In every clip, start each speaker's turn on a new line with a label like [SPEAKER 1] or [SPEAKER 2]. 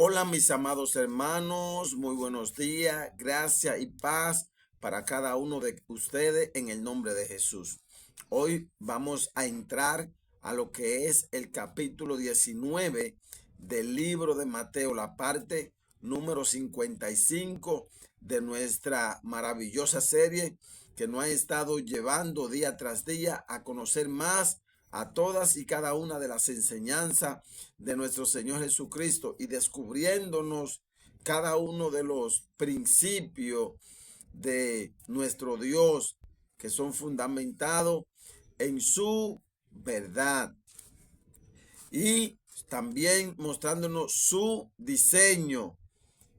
[SPEAKER 1] Hola mis amados hermanos, muy buenos días, gracia y paz para cada uno de ustedes en el nombre de Jesús. Hoy vamos a entrar a lo que es el capítulo 19 del libro de Mateo, la parte número 55 de nuestra maravillosa serie que nos ha estado llevando día tras día a conocer más a todas y cada una de las enseñanzas de nuestro Señor Jesucristo y descubriéndonos cada uno de los principios de nuestro Dios que son fundamentados en su verdad y también mostrándonos su diseño.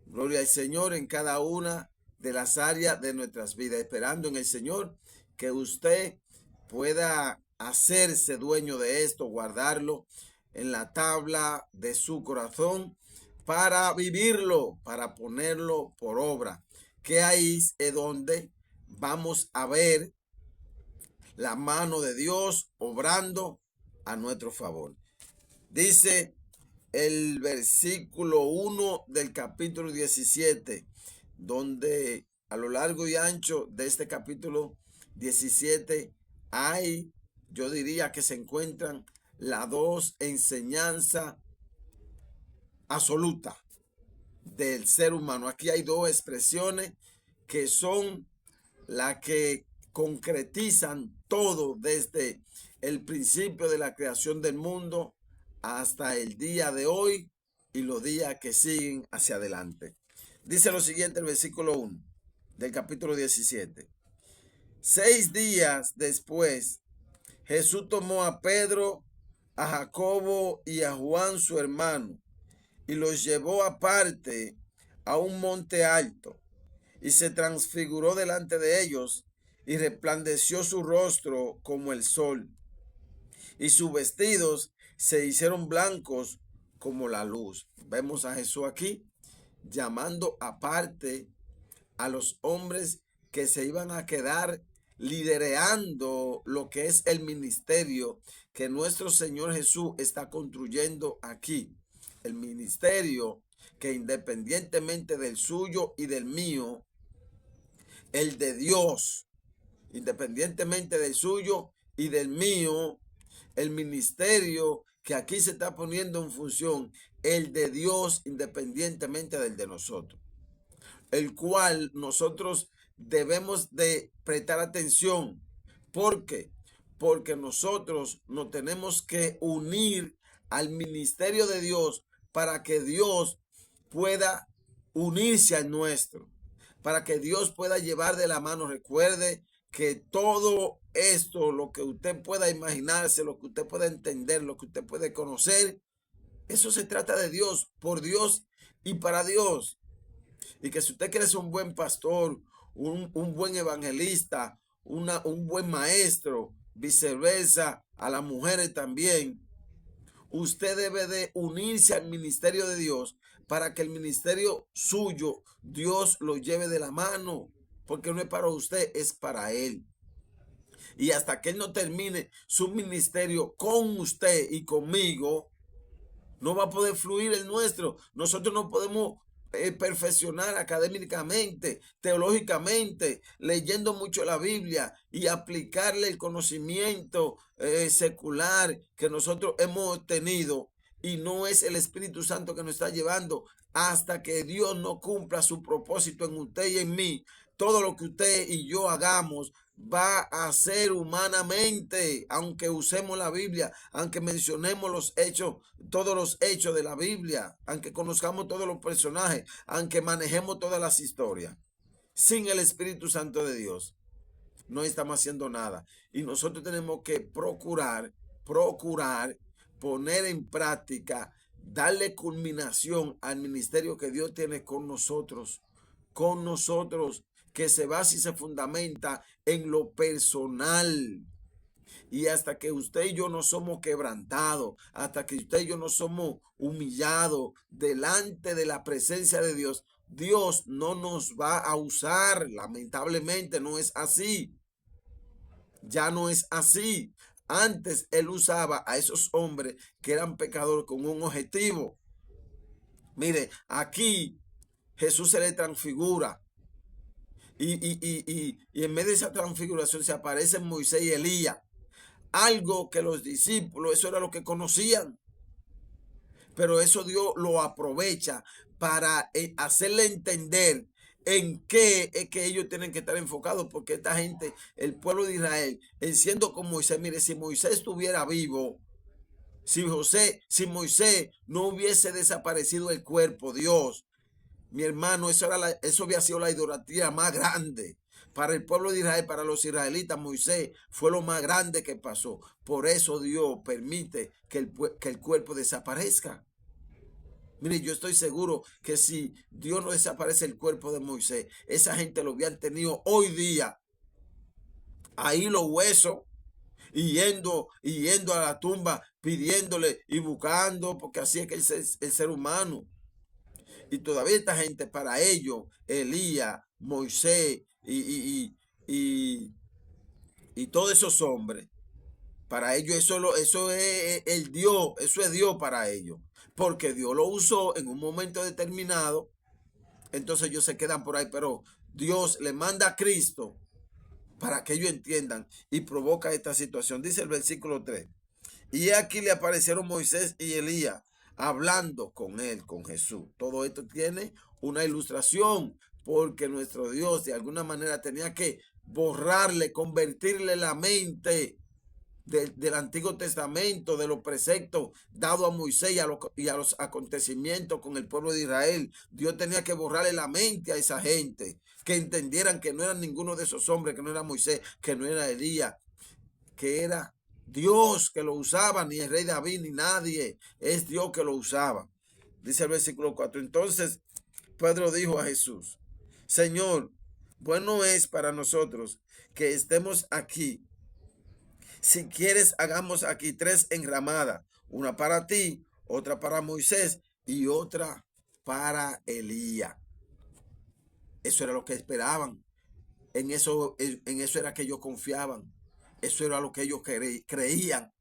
[SPEAKER 1] Gloria al Señor en cada una de las áreas de nuestras vidas, esperando en el Señor que usted pueda hacerse dueño de esto, guardarlo en la tabla de su corazón para vivirlo, para ponerlo por obra. Que ahí es donde vamos a ver la mano de Dios obrando a nuestro favor. Dice el versículo 1 del capítulo 17, donde a lo largo y ancho de este capítulo 17 hay, yo diría que se encuentran las dos enseñanzas absolutas del ser humano. Aquí hay dos expresiones que son las que concretizan todo desde el principio de la creación del mundo hasta el día de hoy y los días que siguen hacia adelante. Dice lo siguiente el versículo 1 del capítulo 17. 6 días después, Jesús tomó a Pedro, a Jacobo y a Juan su hermano y los llevó aparte a un monte alto y se transfiguró delante de ellos y resplandeció su rostro como el sol y sus vestidos se hicieron blancos como la luz. Vemos a Jesús aquí llamando aparte a los hombres que se iban a quedar liderando lo que es el ministerio que nuestro Señor Jesús está construyendo aquí. El ministerio que independientemente del suyo y del mío, el de Dios, independientemente del suyo y del mío, el ministerio que aquí se está poniendo en función, el de Dios independientemente del de nosotros, el cual nosotros debemos de prestar atención. ¿Por qué? Porque nosotros nos tenemos que unir al ministerio de Dios para que Dios pueda unirse al nuestro, para que Dios pueda llevar de la mano. Recuerde que todo esto, lo que usted pueda imaginarse, lo que usted pueda entender, lo que usted puede conocer, eso se trata de Dios, por Dios y para Dios. Y que si usted quiere ser un buen pastor, un buen evangelista, un buen maestro, viceversa, a las mujeres también, usted debe de unirse al ministerio de Dios para que el ministerio suyo, Dios lo lleve de la mano, porque no es para usted, es para Él. Y hasta que Él no termine su ministerio con usted y conmigo, no va a poder fluir el nuestro. Nosotros no podemos perfeccionar académicamente, teológicamente, leyendo mucho la Biblia y aplicarle el conocimiento secular que nosotros hemos tenido. Y no es el Espíritu Santo que nos está llevando hasta que Dios no cumpla su propósito en usted y en mí. Todo lo que usted y yo hagamos va a ser humanamente, aunque usemos la Biblia, aunque mencionemos los hechos, todos los hechos de la Biblia, aunque conozcamos todos los personajes, aunque manejemos todas las historias. Sin el Espíritu Santo de Dios, no estamos haciendo nada. Y nosotros tenemos que procurar poner en práctica, darle culminación al ministerio que Dios tiene con nosotros, que se basa y se fundamenta en lo personal. Y hasta que usted y yo no somos quebrantados, hasta que usted y yo no somos humillados delante de la presencia de Dios, Dios no nos va a usar. Lamentablemente no es así. Ya no es así. Antes Él usaba a esos hombres que eran pecadores con un objetivo. Mire, aquí Jesús se le transfigura. Y en medio de esa transfiguración se aparecen Moisés y Elías. Algo que los discípulos, eso era lo que conocían. Pero eso Dios lo aprovecha para hacerle entender en qué es que ellos tienen que estar enfocados, porque esta gente, el pueblo de Israel, siendo como Moisés, mire, si Moisés estuviera vivo, si Moisés no hubiese desaparecido el cuerpo, Dios, mi hermano, eso había sido la idolatría más grande. Para el pueblo de Israel, para los israelitas, Moisés fue lo más grande que pasó. Por eso Dios permite que el cuerpo desaparezca. Mire, yo estoy seguro que si Dios no desaparece el cuerpo de Moisés, esa gente lo hubieran tenido hoy día ahí los huesos y yendo a la tumba pidiéndole y buscando, porque así es que el ser humano. Y todavía esta gente, para ellos, Elías, Moisés y, y todos esos hombres, para ellos eso es el Dios, eso es Dios para ellos. Porque Dios lo usó en un momento determinado, entonces ellos se quedan por ahí, pero Dios le manda a Cristo para que ellos entiendan y provoca esta situación. Dice el versículo 3. Y aquí le aparecieron Moisés y Elías hablando con él, con Jesús. Todo esto tiene una ilustración, porque nuestro Dios de alguna manera tenía que borrarle, convertirle la mente del Antiguo Testamento, de los preceptos dados a Moisés y a los acontecimientos con el pueblo de Israel. Dios tenía que borrarle la mente a esa gente, que entendieran que no eran ninguno de esos hombres, que no era Moisés, que no era Elías, que era Dios que lo usaba, ni el rey David, ni nadie, es Dios que lo usaba. Dice el versículo 4. Entonces Pedro dijo a Jesús: Señor, bueno es para nosotros que estemos aquí. Si quieres, hagamos aquí 3 enramadas, una para ti, otra para Moisés y otra para Elías. Eso era lo que esperaban. En eso era que ellos confiaban. Eso era lo que ellos creían.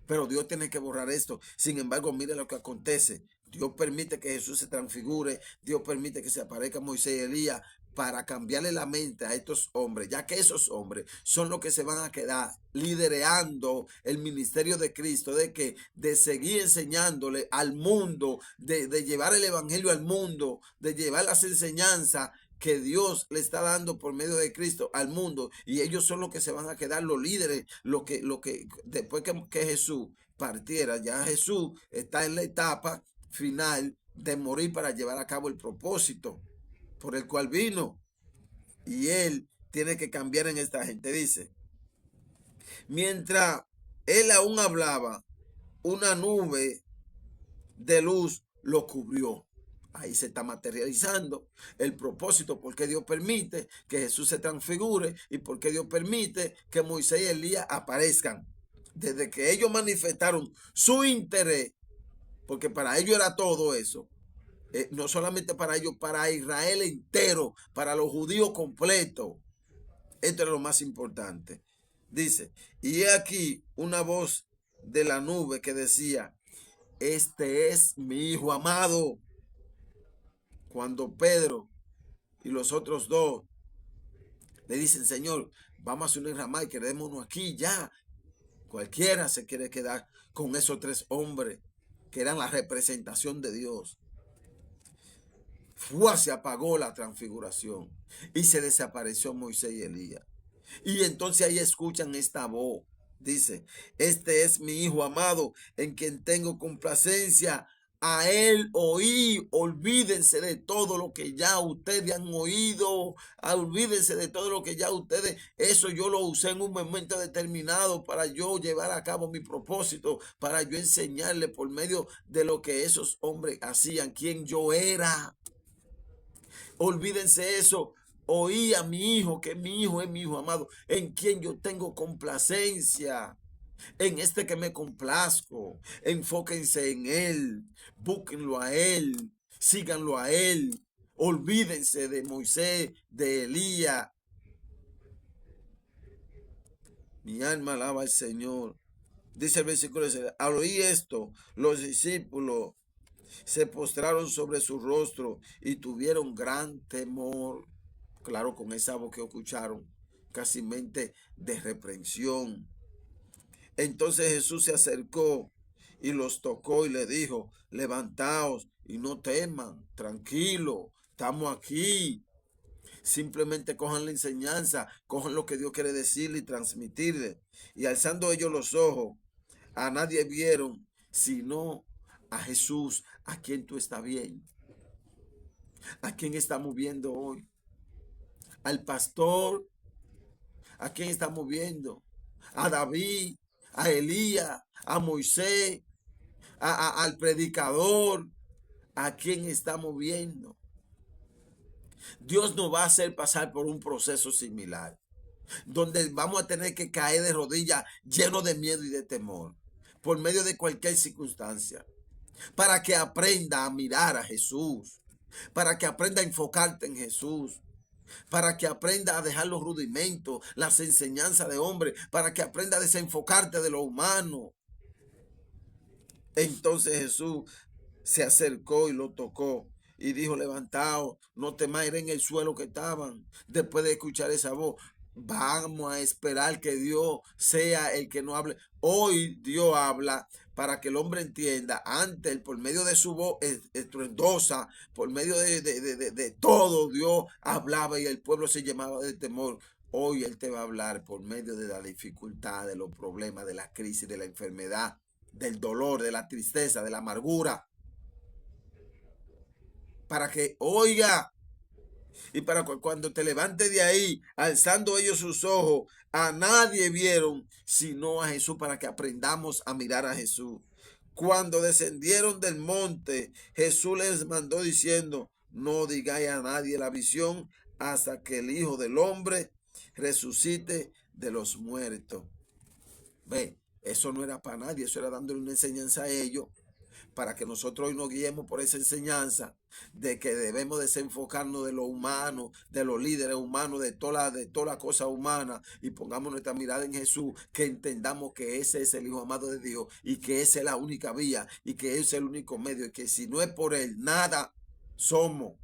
[SPEAKER 1] Pero Dios tiene que borrar esto. Sin embargo, mire lo que acontece. Dios permite que Jesús se transfigure. Dios permite que se aparezca Moisés y Elías para cambiarle la mente a estos hombres, ya que esos hombres son los que se van a quedar liderando el ministerio de Cristo, de seguir enseñándole al mundo, de llevar el evangelio al mundo, de llevar las enseñanzas que Dios le está dando por medio de Cristo al mundo, y ellos son los que se van a quedar los líderes, después que Jesús partiera, ya Jesús está en la etapa final de morir para llevar a cabo el propósito por el cual vino, y él tiene que cambiar en esta gente. Dice: mientras él aún hablaba, una nube de luz lo cubrió. Ahí se está materializando el propósito, porque Dios permite que Jesús se transfigure y porque Dios permite que Moisés y Elías aparezcan. Desde que ellos manifestaron su interés, porque para ellos era todo eso, no solamente para ellos, para Israel entero, para los judíos completos. Esto era lo más importante. Dice: y he aquí una voz de la nube que decía: este es mi hijo amado. Cuando Pedro y los otros dos le dicen: Señor, vamos a hacer un enramado y quedémonos aquí ya. Cualquiera se quiere quedar con esos 3 hombres que eran la representación de Dios. Se apagó la transfiguración y se desapareció Moisés y Elías. Y entonces ahí escuchan esta voz. Dice: este es mi hijo amado, en quien tengo complacencia. A él oí. Olvídense de todo lo que ya ustedes han oído. Olvídense de todo lo que ya ustedes. Eso yo lo usé en un momento determinado para yo llevar a cabo mi propósito, para yo enseñarle por medio de lo que esos hombres hacían, quién yo era. Olvídense eso. Oí a mi hijo, que mi hijo es mi hijo amado, en quien yo tengo complacencia, en este que me complazco. Enfóquense en él, búsquenlo a él, síganlo a él. Olvídense de Moisés, de Elías. Mi alma alaba al Señor. Dice el versículo 6. Al oír esto, los discípulos se postraron sobre su rostro y tuvieron gran temor. Claro, con esa voz que escucharon, casi mente de reprensión. Entonces Jesús se acercó y los tocó y le dijo: levantaos y no teman, tranquilo, estamos aquí. Simplemente cojan la enseñanza, cojan lo que Dios quiere decirle y transmitirle. Y alzando ellos los ojos, a nadie vieron sino a Jesús, a quien tú estás viendo, a quien estamos viendo hoy, al pastor, a quien estamos viendo, a David, a Elías, a Moisés, al predicador, a quien estamos viendo. Dios nos va a hacer pasar por un proceso similar, donde vamos a tener que caer de rodillas lleno de miedo y de temor, por medio de cualquier circunstancia, para que aprenda a mirar a Jesús, para que aprenda a enfocarte en Jesús, para que aprenda a dejar los rudimentos, las enseñanzas de hombre, para que aprenda a desenfocarte de lo humano. Entonces Jesús se acercó y lo tocó y dijo: levantaos, no temáis. Era en el suelo que estaban. Después de escuchar esa voz, vamos a esperar que Dios sea el que nos hable. Hoy Dios habla para que el hombre entienda. Antes, por medio de su voz estruendosa, por medio de todo, Dios hablaba y el pueblo se llamaba de temor. Hoy Él te va a hablar por medio de la dificultad, de los problemas, de la crisis, de la enfermedad, del dolor, de la tristeza, de la amargura, para que oiga y para que cuando te levantes de ahí, alzando ellos sus ojos, a nadie vieron sino a Jesús, para que aprendamos a mirar a Jesús. Cuando descendieron del monte, Jesús les mandó diciendo: no digáis a nadie la visión hasta que el Hijo del Hombre resucite de los muertos. Ve, eso no era para nadie, eso era dándole una enseñanza a ellos, para que nosotros hoy nos guiemos por esa enseñanza de que debemos desenfocarnos de lo humano, de los líderes humanos, de toda la cosa humana, y pongamos nuestra mirada en Jesús, que entendamos que ese es el Hijo amado de Dios y que esa es la única vía y que ese es el único medio, y que si no es por Él, nada somos,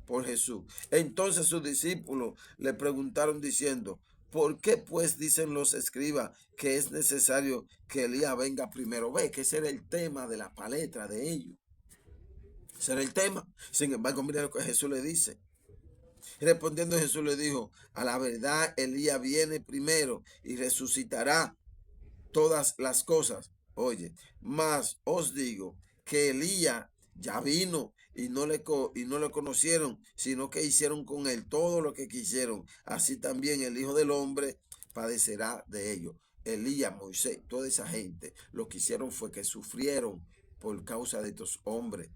[SPEAKER 1] por Jesús. Entonces sus discípulos le preguntaron diciendo: ¿por qué pues dicen los escribas que es necesario que Elías venga primero? Ve que ese era el tema de la palestra de ellos. Ese era el tema. Sin embargo, mira lo que Jesús le dice. Respondiendo, Jesús le dijo: a la verdad, Elías viene primero y resucitará todas las cosas. Oye, más os digo que Elías ya vino y no le conocieron, sino que hicieron con él todo lo que quisieron. Así también el Hijo del Hombre padecerá de ellos. Elías, Moisés, toda esa gente, lo que hicieron fue que sufrieron por causa de estos hombres,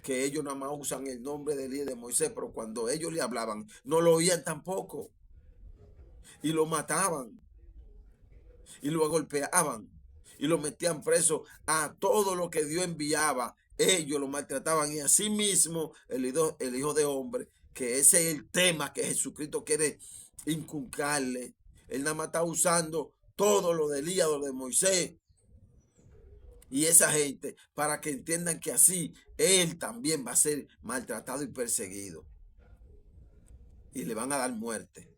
[SPEAKER 1] que ellos nada más usan el nombre de Elías y de Moisés, pero cuando ellos le hablaban, no lo oían tampoco, y lo mataban, y lo golpeaban, y lo metían preso. A todo lo que Dios enviaba, ellos lo maltrataban. Y así mismo el Hijo de Hombre, que ese es el tema que Jesucristo quiere inculcarle. Él nada más está usando todo lo de Elías, lo de Moisés y esa gente, para que entiendan que así él también va a ser maltratado y perseguido, y le van a dar muerte.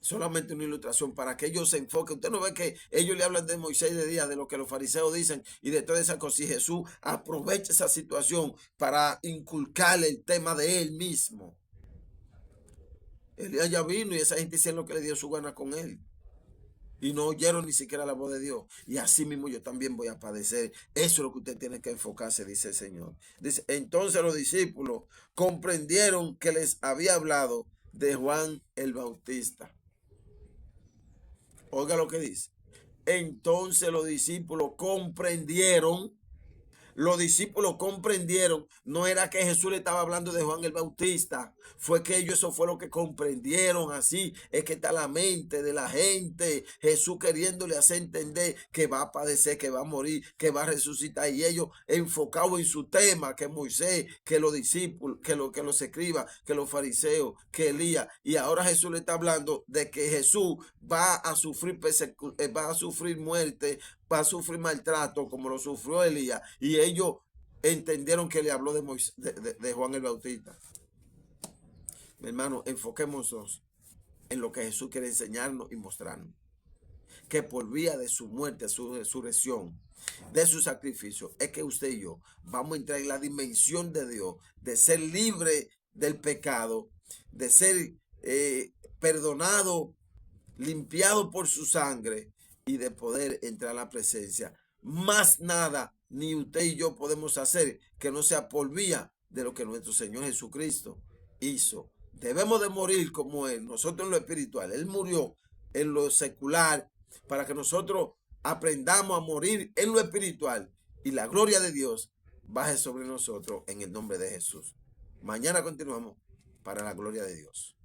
[SPEAKER 1] Solamente una ilustración para que ellos se enfoquen. Usted no ve que ellos le hablan de Moisés y de Elías, de lo que los fariseos dicen y de toda esa cosa. Y Jesús aprovecha esa situación para inculcarle el tema de él mismo. Elías ya vino y esa gente hicieron lo que le dio su gana con él, y no oyeron ni siquiera la voz de Dios. Y así mismo yo también voy a padecer. Eso es lo que usted tiene que enfocarse, dice el Señor. Dice: entonces los discípulos comprendieron que les había hablado de Juan el Bautista. Oiga lo que dice. Entonces los discípulos comprendieron. Los discípulos comprendieron. No era que Jesús le estaba hablando de Juan el Bautista. Fue que ellos, eso fue lo que comprendieron. Así es que está la mente de la gente. Jesús queriéndole hacer entender que va a padecer, que va a morir, que va a resucitar. Y ellos enfocados en su tema, que Moisés, que los discípulos, que los escribas, que los fariseos, que Elías. Y ahora Jesús le está hablando de que Jesús va a sufrir va a sufrir muerte, va a sufrir maltrato como lo sufrió Elías, y ellos entendieron que le habló de Juan el Bautista. Mi hermano, enfoquémonos en lo que Jesús quiere enseñarnos y mostrarnos. Que por vía de su muerte, su resurrección, de su sacrificio, es que usted y yo vamos a entrar en la dimensión de Dios, de ser libre del pecado, de ser perdonado, limpiado por su sangre y de poder entrar a la presencia. Más nada, ni usted y yo podemos hacer que no sea por vía de lo que nuestro Señor Jesucristo hizo. Debemos de morir como Él, nosotros en lo espiritual. Él murió en lo secular para que nosotros aprendamos a morir en lo espiritual y la gloria de Dios baje sobre nosotros en el nombre de Jesús. Mañana continuamos para la gloria de Dios.